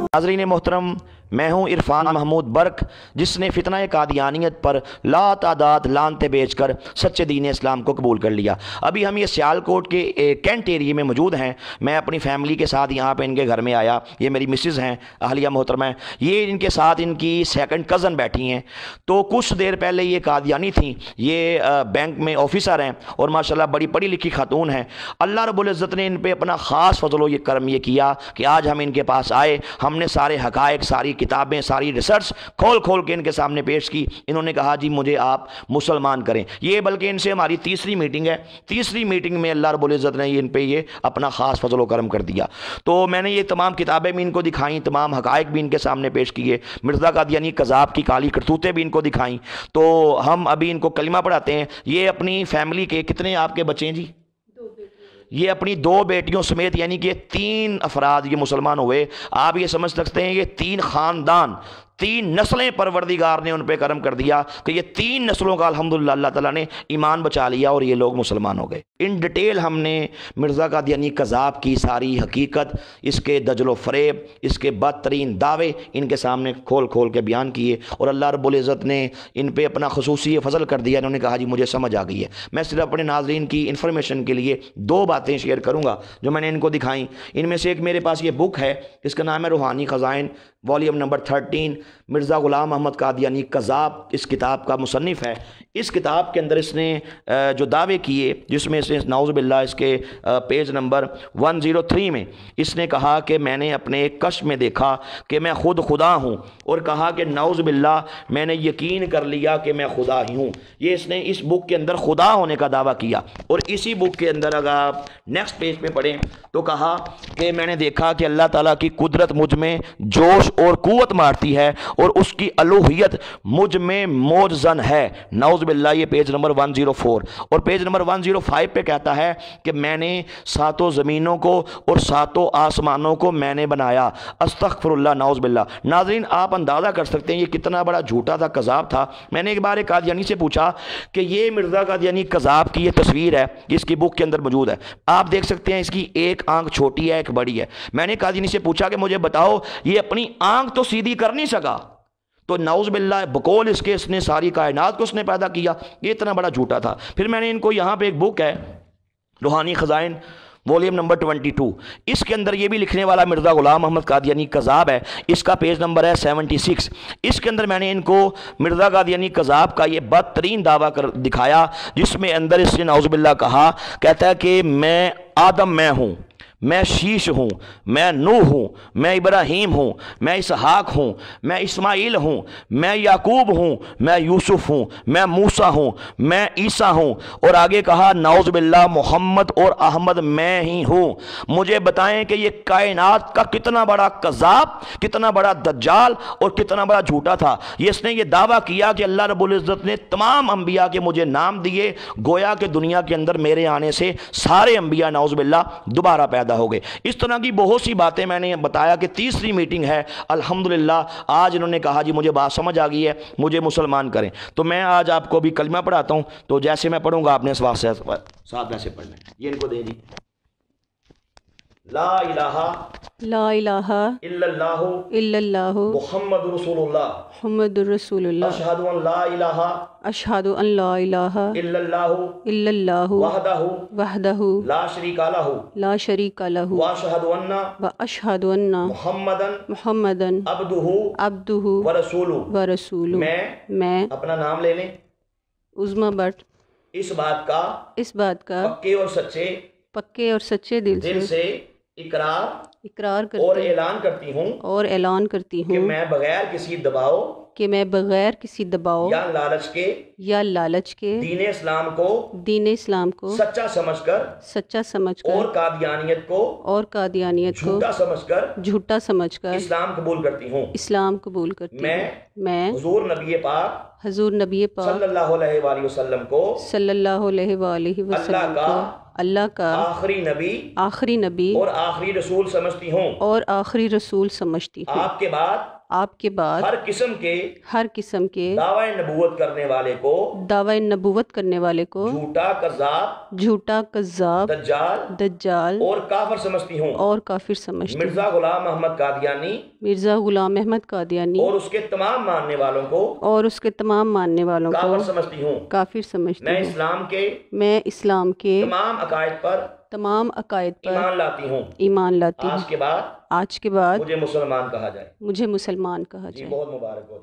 नाज़रीन मोहतरम, मैं हूँ इरफान महमूद बर्क, जिसने फितना कादियानियत पर लातादाद लानते बेचकर सच्चे दीन इस्लाम को कबूल कर लिया। अभी हम ये सियालकोट के कैंट एरिए में मौजूद हैं। मैं अपनी फैमिली के साथ यहाँ पे इनके घर में आया। ये मेरी मिसेज़ हैं, अहलिया मोहतरमा है। ये इनके साथ इनकी सेकंड कज़न बैठी हैं। तो कुछ देर पहले ये कादियानी थी। ये बैंक में ऑफिसर हैं और माशाल्लाह बड़ी पढ़ी लिखी खातून हैं। अल्लाह रब्बुल इज़्ज़त ने इन पर अपना ख़ास फजलो ये करम ये किया कि आज हम इनके पास आए। हमने सारे हक़ाइक़, सारी किताबें, सारी रिसर्च खोल खोल के इनके सामने पेश की। इन्होंने कहा जी मुझे आप मुसलमान करें। ये बल्कि इनसे हमारी तीसरी मीटिंग है। तीसरी मीटिंग में अल्लाह रब्बुल इज़्ज़त ने इन पे ये अपना ख़ास फजल व करम कर दिया। तो मैंने ये तमाम किताबें भी इनको दिखाई, तमाम हक़ाइक़ भी इनके सामने पेश किए, मिर्ज़ा कादियानी कज़ाब की काली करतूतें भी इनको दिखाई। तो हम अभी इनको कलिमा पढ़ाते हैं। ये अपनी फैमिली के कितने आपके बच्चे हैं जी? ये अपनी 2 बेटियों समेत यानी कि 3 अफराद ये मुसलमान हुए। आप ये समझ सकते हैं ये 3 ख़ानदान, 3 नस्लें परवरदिगार ने उन पे करम कर दिया कि ये 3 नस्लों का अल्हम्दुलिल्लाह अल्लाह ताला ने ईमान बचा लिया और ये लोग मुसलमान हो गए। इन डिटेल हमने मिर्ज़ा कादियानी कज़ाब की सारी हकीकत, इसके दजल व फ़रेब, इसके बदतरीन दावे इनके सामने खोल खोल के बयान किए और अल्लाह रब्बुल इज़्ज़त ने इन पे अपना ख़ुसूसी फ़ज़ल कर दिया। इन्होंने कहा जी मुझे समझ आ गई है। मैं सिर्फ अपने नाज़रीन की इन्फॉर्मेशन के लिए 2 बातें शेयर करूँगा जो मैंने इनको दिखाई। इनमें से एक मेरे पास ये बुक है, इसका नाम है रूहानी ख़ज़ाइन, वॉल्यूम नंबर 13। मिर्ज़ा ग़ुलाम अहमद कादियानी कज़ाब इस किताब का मुसन्निफ़ है। इस किताब के अंदर इसने जो दावे किए, जिसमें से नाउज़ बिल्लाह इसके पेज नंबर 103 में इसने कहा कि मैंने अपने एक कश्फ में देखा कि मैं खुद खुदा हूँ, और कहा कि नाउज़ बिल्लाह मैंने यकीन कर लिया कि मैं खुदा ही हूँ। ये इसने इस बुक के अंदर खुदा होने का दावा किया। और इसी बुक के अंदर अगर आप नेक्स्ट पेज पे पढ़ें तो कहा कि मैंने देखा कि अल्लाह ताला की कुदरत मुझ में जोश और कुव्वत मारती है और उसकी अलूहियत मुझ में मौजज़न है। नाउज़ बिल्लाह, ये पेज नंबर 104। और पेज नंबर 105 पे कहता है कि मैंने 7 ज़मीनों को और 7 आसमानों को मैंने बनाया। अस्तग़फिरुल्लाह, नाउज़ बिल्लाह। नाज़रीन आप अंदाज़ा कर सकते हैं ये कितना बड़ा झूठा था, कज़ाब था। मैंने एक बार एक कादियानी से पूछा कि ये मिर्ज़ा कादियानी कज़ाब की ये तस्वीर है, इसकी बुक के अंदर मौजूद है। आप देख सकते हैं इसकी एक आंख छोटी है, एक बड़ी है। मैंने कादियानी से पूछा कि मुझे बताओ ये अपनी आंख तो सीधी कर नहीं सका, तो नाउज़ बिल्लाह बकौल इसके इसने सारी कायनात को उसने पैदा किया। ये इतना बड़ा झूठा था। फिर मैंने इनको यहाँ पे एक बुक है रूहानी ख़ज़ाइन, वॉल्यूम नंबर 22, इसके अंदर ये भी लिखने वाला मिर्ज़ा ग़ुलाम अहमद कादियानी कज़ाब है। इसका पेज नंबर है 76। इसके अंदर मैंने इनको मिर्ज़ा कादियानी कज़ाब का ये बदतरीन दावा कर दिखाया, जिसमें अंदर इसने नाउज़ बिल्लाह कहा, कहता है कि मैं आदम मैं हूँ, मैं शीश हूँ, मैं नूह हूँ, मैं इब्राहीम हूँ, मैं इसहाक हूँ, मैं इस्माइल हूँ, मैं याकूब हूँ, मैं यूसुफ हूँ, मैं मूसा हूँ, मैं ईसा हूँ। और आगे कहा नाउज़ बिल्लाह मोहम्मद और अहमद मैं ही हूँ। मुझे बताएं कि ये कायनात का कितना बड़ा कज़ाब, कितना बड़ा दज्जाल और कितना बड़ा झूठा था। ये इसने ये दावा किया कि अल्लाह रब्बुल इज़्ज़त ने तमाम अंबिया के मुझे नाम दिए, गोया कि दुनिया के अंदर मेरे आने से सारे अंबिया नाउज़ बिल्लाह दोबारा पैदा हो गए। इस तरह की बहुत सी बातें मैंने बताया कि तीसरी मीटिंग है। अल्हम्दुलिल्लाह आज इन्होंने कहा जी मुझे बात समझ आ गई है, मुझे मुसलमान करें। तो मैं आज आपको भी कलमा पढ़ाता हूं। तो जैसे मैं पढ़ूंगा आपने साथ में से पढ़ना है। ये इनको दे दी। ला इलाहा इल्लल्लाहु मुहम्मदुर रसूलुल्लाह अशहदु अन ला इलाहा इल्लल्लाहु वहदहु ला शरीका लहु व अशहदु अन्ना मुहम्मदन अब्दुहु व रसूलुहु। मैं अपना नाम ले लें, उज़्मा बट, इस बात का पक्के और सच्चे दिल से इकरार करती और ऐलान करती हूँ कि मैं बगैर किसी दबाव या लालच के दीन इस्लाम को सच्चा समझकर और कादियानियत को झूठा समझकर इस्लाम कबूल करती हूँ। मैं हुज़ूर नबी पाक सल्लल्लाहु अलैहि वसल्लम को अल्लाह का आखिरी नबी और आखिरी रसूल समझती हूँ। आपके बाद آپ کے بعد ہر قسم کے دعوی نبوت کرنے والے کو دعوی نبوت کرنے والے کو جھوٹا کذاب دجال اور کافر سمجھتی ہوں اور کافر سمجھتی ہوں۔ مرزا غلام احمد قادیانی اور اس کے تمام ماننے والوں کو کافر سمجھتی ہوں۔ کافر سمجھتی میں ہوں۔ میں اسلام کے تمام عقائد پر ایمان لاتی ہوں۔ آج کے بعد مجھے مجھے مسلمان کہا جائے۔ مجھے مسلمان کہا جائے۔ بہت مبارک ہو۔